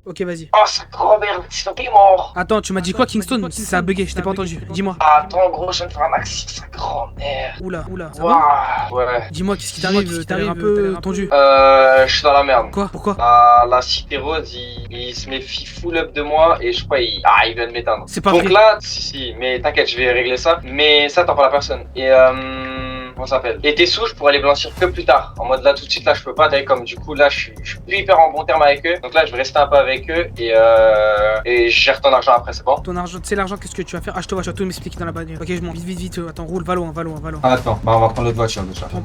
Ok, vas-y. Oh, sa grand-mère, c'est ton mort. Attends, tu m'as dit quoi, Kingston? Ça a bugué, je t'ai pas entendu. Dis-moi. Attends, gros, je viens de faire un accident, sa grand-mère. Oula, ça va? Waouh. Ouais. Dis-moi, qu'est-ce qui t'arrive? T'as l'air un peu tendu. Je suis dans la merde. Quoi? Pourquoi? La Cité Rose, il se méfie full up de moi et je crois il vient de m'éteindre. C'est pas Donc vrai. là, si, mais t'inquiète, je vais régler ça. Mais ça, t'en parles à personne. Et comment ça s'appelle? Et tes sous, je pourrais les blanchir que plus tard. En mode là, tout de suite, là, je peux pas. T'as comme du coup, là, je suis plus hyper en bon terme avec eux. Donc là, je vais rester un peu avec eux et je gère ton argent après, c'est bon? Ton argent, tu sais l'argent, qu'est-ce que tu vas faire? Ah, je te vois, tu vas tout m'expliquer dans la bagnole. Ok, je monte. Vite. Attends, roule, va loin. Attends, bah on va prendre l'autre voiture déjà. Prends.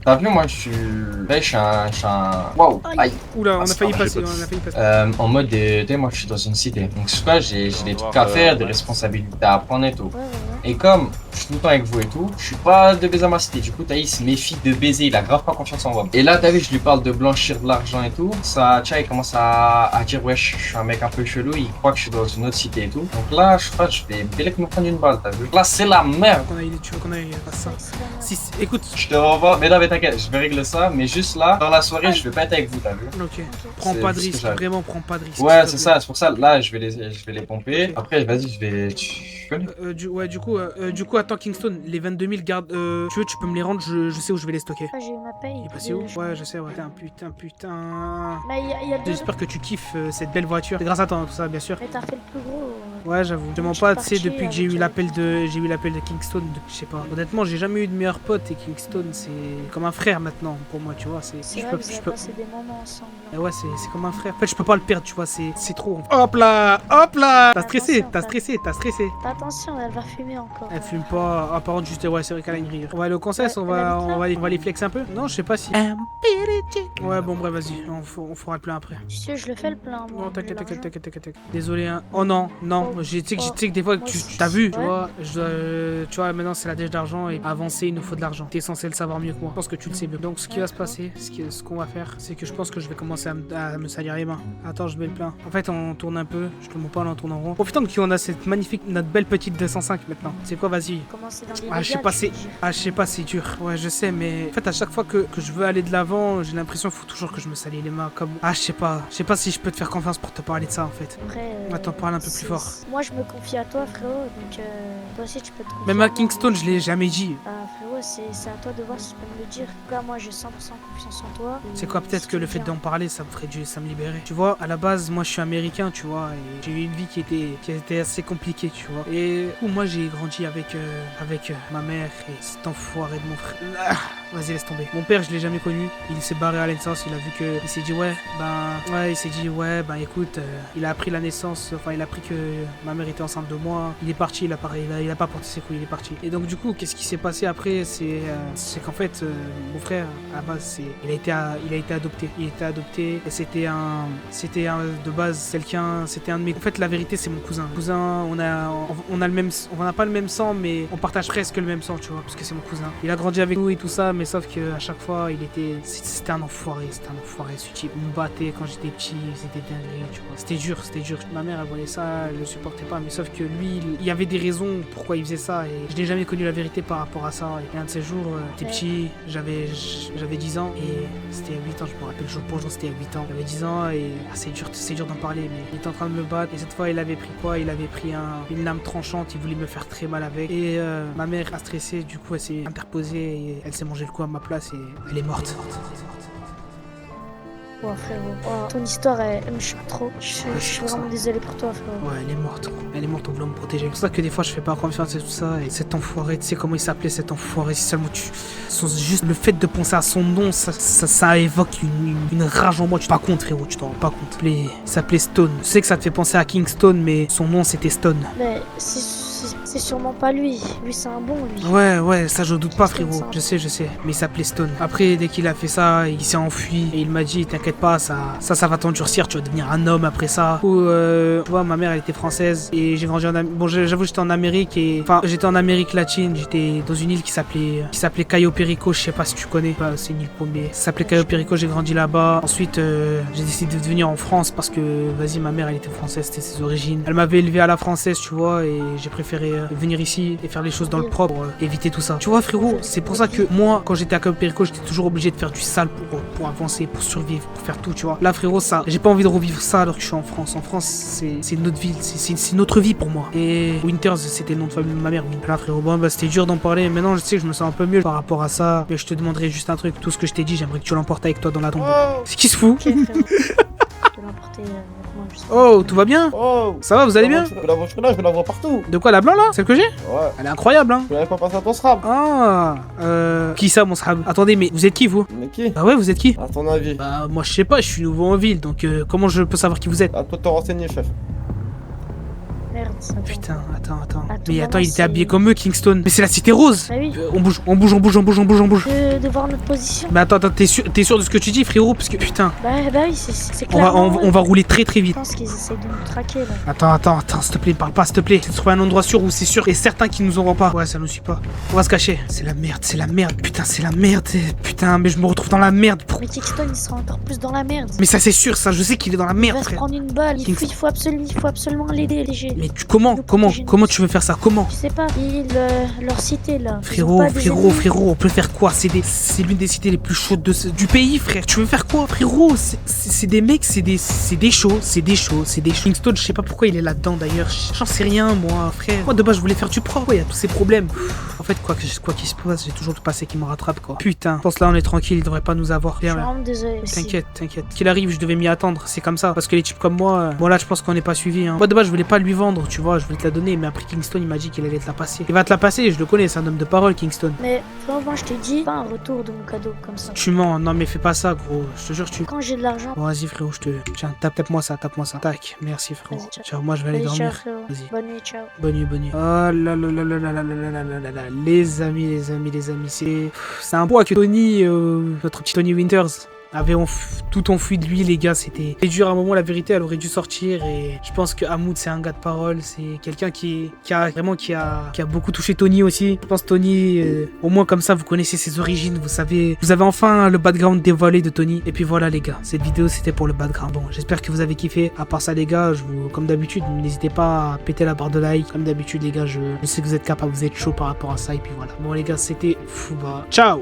T'as vu, moi, je suis un... Waouh, aïe. Oula, on a c'est failli pas vrai, passer. En mode, tu sais, moi, je suis dans une cité. Donc, c'est quoi, j'ai des trucs à faire, des responsabilités à prendre et tout. Et comme je suis tout le temps avec vous et tout, je suis pas de baiser ma cité. Du coup, Thaïs il se méfie de baiser, il a grave pas confiance en moi. Et là, t'as vu, je lui parle de blanchir de l'argent et tout. Ça, tu vois, il commence à dire, ouais, je suis un mec un peu chelou, il croit que je suis dans une autre cité et tout. Donc là, je crois que je vais bélec me prendre une balle, t'as vu. Là, c'est la merde. Tu veux qu'on aille à ça? Si, écoute. Je te revois, mais non, mais t'inquiète, je vais régler ça. Mais juste là, dans la soirée, je vais pas être avec vous, t'as vu. Ok. Prends pas de risque, vraiment, prends pas de risque. Ouais, c'est ça, c'est pour ça. Là, je vais les pomper. Ok. Après, vas-y, je vais. Tu connais? Du coup, attends, Kingston, les 22 000 garde. Tu veux, tu peux me les rendre, je sais où je vais les stocker. Ah, j'ai eu ma paye. Il est passé où? Ouais, je sais, ouais. Putain. Mais il y a deux. J'espère que tu kiffes cette belle voiture. C'est grâce à toi, tout ça, bien sûr. Mais t'as fait le plus gros. Ouais, j'avoue. Je mens Je pas, suis tu sais, parti depuis que j'ai eu avec l'appel de Kingston, je sais pas. Honnêtement, j'ai jamais eu de meilleur pote et Kingston, c'est comme un frère maintenant pour moi, tu vois. C'est vrai que vous avez passé des moments ensemble. Et ouais, c'est comme un frère. En fait, je peux pas le perdre, tu vois, c'est trop. Hop là. T'as stressé. Fais attention, elle va fumer encore. Elle fume pas. Ah, par contre, juste, ouais, c'est vrai qu'elle a une rire. On va aller au concert, on va les flexer un peu. Non, je sais pas si. Ouais, bon, bref, vas-y, on fera le plein après. Tu sais, je le fais le plein, moi. Non, t'inquiète. Désolé, hein. Oh non. Tu sais que des fois, tu t'as vu, tu vois. Tu vois, maintenant, c'est la dèche d'argent et avancer, il nous faut de l'argent. T'es censé le savoir mieux que moi. Je pense que tu le sais mieux. Donc, ce qui va se passer, ce qu'on va faire, c'est que je pense que je vais commencer à me salir les mains. Attends, je mets le plein. En fait, on tourne un peu. Je te montre pas, là, on tourne en rond. Profitant qu'on a cette magnifique, notre belle petite 205 maintenant. C'est quoi, vas-y. Commencer dans les Je sais pas, c'est dur. Ouais, je sais, mais en fait, à chaque fois que je veux aller de l'avant, j'ai l'impression qu'il faut toujours que je me salis les mains. Comme. Je sais pas. Je sais pas si je peux te faire confiance pour te parler de ça, en fait. Après, Attends, parle un peu plus fort. Moi, je me confie à toi, frérot. Donc, toi aussi, tu peux te confier. Même à Kingston, je l'ai jamais dit. Frérot, c'est à toi de voir si tu peux me le dire. En tout cas, moi, j'ai 100% confiance en toi. C'est quoi, peut-être que le fait d'en parler, ça me libérait. Tu vois, à la base, moi, je suis américain, tu vois, et j'ai eu une vie qui était assez compliquée, tu vois. Et moi, j'ai grandi avec ma mère et cet enfoiré de mon frère. Vas-y, laisse tomber. Mon père, je l'ai jamais connu. Il s'est barré à la naissance. Il a vu que. Il s'est dit, écoute, il a appris la naissance. Enfin, il a appris que ma mère était enceinte de moi. Il est parti, il a pas porté ses couilles, il est parti. Et donc, du coup, qu'est-ce qui s'est passé après? C'est qu'en fait, mon frère, à la base, il a été adopté. Il a été adopté et c'était un de base, c'était un de mes. En fait, la vérité, c'est mon cousin. On a le même, on n'a pas le même sang, mais on partage presque le même sang, tu vois, parce que c'est mon cousin. Il a grandi avec nous et tout ça, mais sauf que à chaque fois, c'était un enfoiré, ce type. Il me battait quand j'étais petit, c'était dingue, tu vois. C'était dur. Ma mère, elle voyait ça, elle le supportait pas, mais sauf que lui, il y avait des raisons pourquoi il faisait ça et je n'ai jamais connu la vérité par rapport à ça. Et un de ces jours, j'étais petit, j'avais 10 ans et c'était à 8 ans, je me rappelle jour pour jour, c'était à 8 ans. J'avais 10 ans et c'est dur d'en parler, mais il était en train de me battre et cette fois, il avait pris quoi? Il avait pris une lame tranchante, il voulait me faire très mal avec et ma mère a stressé, du coup, elle s'est interposée et elle s'est mangé le coup à ma place et elle est morte. Oh frérot, ton histoire elle me choque trop. Je suis vraiment désolé pour toi, frérot. Ouais, elle est morte, on voulait me protéger. C'est pour ça que des fois je fais pas confiance et tout ça. Et cet enfoiré, tu sais comment il s'appelait cet enfoiré? Si seulement juste le fait de penser à son nom, ça évoque une rage en moi. Tu te rends pas compte, frérot, tu t'en rends pas compte. Il s'appelait Stone. Je sais que ça te fait penser à Kingston, mais son nom c'était Stone. Mais c'est sûrement pas lui. Lui, c'est un bon, lui. Ouais, ça je doute pas, frérot. Je sais. Mais il s'appelait Stone. Après, dès qu'il a fait ça, il s'est enfui et il m'a dit, t'inquiète pas, ça va t'endurcir, tu vas devenir un homme après ça. Tu vois, ma mère, elle était française et j'ai grandi en Amérique. Bon, j'avoue, j'étais en Amérique j'étais en Amérique latine. J'étais dans une île qui s'appelait Cayo Perico. Je sais pas si tu connais. C'est une île paumée. Ça s'appelait Cayo Perico. J'ai grandi là-bas. Ensuite, j'ai décidé de venir en France parce que, vas-y, ma mère, elle était française, c'était ses origines. Elle m'avait élevé à la française, tu vois, et j'ai préféré venir ici et faire les choses dans le propre, éviter tout ça. Tu vois frérot, c'est pour ça que moi, quand j'étais à Cap Perico, j'étais toujours obligé de faire du sale pour avancer, pour survivre, pour faire tout, tu vois. Là frérot, ça, j'ai pas envie de revivre ça alors que je suis en France. En France, c'est notre ville, c'est notre vie pour moi. Et Winters, c'était le nom de famille de ma mère. Là frérot, bon bah c'était dur d'en parler. Maintenant je sais que je me sens un peu mieux par rapport à ça. Mais je te demanderai juste un truc, tout ce que je t'ai dit, j'aimerais que tu l'emportes avec toi dans la tombe. Oh, C'est qui se fout? Ok, frérot. Je vais l'emporter avec moi, je sais. Oh, tout va bien? oh. Ça va, vous allez bien? La voiture là, je la vois partout. De quoi, la blanc là? Celle que j'ai? Ouais. Elle est incroyable hein. Tu l'avais pas passé à ton SRAM. Ah, qui ça mon sahab? Attendez, mais vous êtes qui vous? Mais qui? Ah ouais, vous êtes qui? À ton avis. Bah moi je sais pas, je suis nouveau en ville, donc comment je peux savoir qui vous êtes? À toi de te renseigner, chef. Merde, ça va. Putain, attends. Attends, Mais attends, maman, il était habillé c'est- comme eux, Kingston. Mais c'est la cité rose. Bah oui. On bouge. De voir notre position. Mais attends, t'es sûr de ce que tu dis, frérot? Parce que putain, Bah oui, c'est on va, clairement. on va rouler très Je vite. pense qu'ils essaient de nous traquer là. Attends, s'il te plaît, parle pas, s'il te plaît. C'est de trouver un endroit sûr où c'est sûr et certain qu'ils nous auront pas. Ouais, ça nous suit pas. On va se cacher. C'est la merde. Putain, c'est la merde. Putain, mais je me retrouve dans la merde. Mais Kingston, il sera encore plus dans la merde. Mais ça, c'est sûr, ça, je sais qu'il est dans la Il merde, va se frère. prendre une balle. Il Kingston. faut absolument l'aider, léger. Mais comment tu veux faire ça? Comment? Je sais pas. Leur cité là. Ils ont Frérot, pas des ennemis. on peut faire quoi? C'est l'une des cités les plus chaudes du pays, frère. Tu veux faire quoi? Frérot, c'est des mecs, c'est des chauds. Kingston, je sais pas pourquoi il est là-dedans d'ailleurs. J'en sais rien, moi, frère. Moi, de base, je voulais faire du propre. Il y a tous ces problèmes. En fait, quoi qu'il se passe, j'ai toujours le passé qui me rattrape, quoi. Putain, je pense là, on est tranquille, il devrait pas nous avoir. Je suis Viens, là. vraiment désolé. aussi. T'inquiète. Qu'il arrive, je devais m'y attendre. C'est comme ça. Parce que les types comme moi, bon là, je pense qu'on n'est pas suivi. Hein. Moi, de base, je voulais pas lui vendre, tu vois. Je voulais te la donner. Mais après, Kingston, il m'a dit qu'il allait te la passer. Il va te la passer, je le connais, c'est un homme de parole, Kingston. Mais toi, moi, je te dis, pas un retour de mon cadeau comme ça. Tu mens, non mais fais pas ça, gros. Je te jure, Quand j'ai de l'argent. Bon, vas-y, frérot, Tiens, tape-moi ça. Tac, merci, frérot. Vas-y, ciao. Ciao, moi, je vais aller Allez, ciao, dormir. frérot. Vas-y. Bonne nuit, ciao. Bonne nuit. Oh là là là là là là là là là là là. Les amis. C'est un poids que Tony, notre petit Tony Winters, avait tout enfui de lui, les gars. C'était dur à un moment, la vérité, elle aurait dû sortir. Et je pense que Hamoud, c'est un gars de parole. C'est quelqu'un qui a beaucoup touché Tony aussi. Je pense Tony, au moins comme ça, vous connaissez ses origines. Vous savez, vous avez enfin le background dévoilé de Tony. Et puis voilà, les gars, cette vidéo, c'était pour le background. Bon, j'espère que vous avez kiffé. À part ça, les gars, comme d'habitude, n'hésitez pas à péter la barre de like. Comme d'habitude, les gars, je sais que vous êtes capables, vous êtes chaud par rapport à ça. Et puis voilà. Bon, les gars, c'était Fouba. Ciao!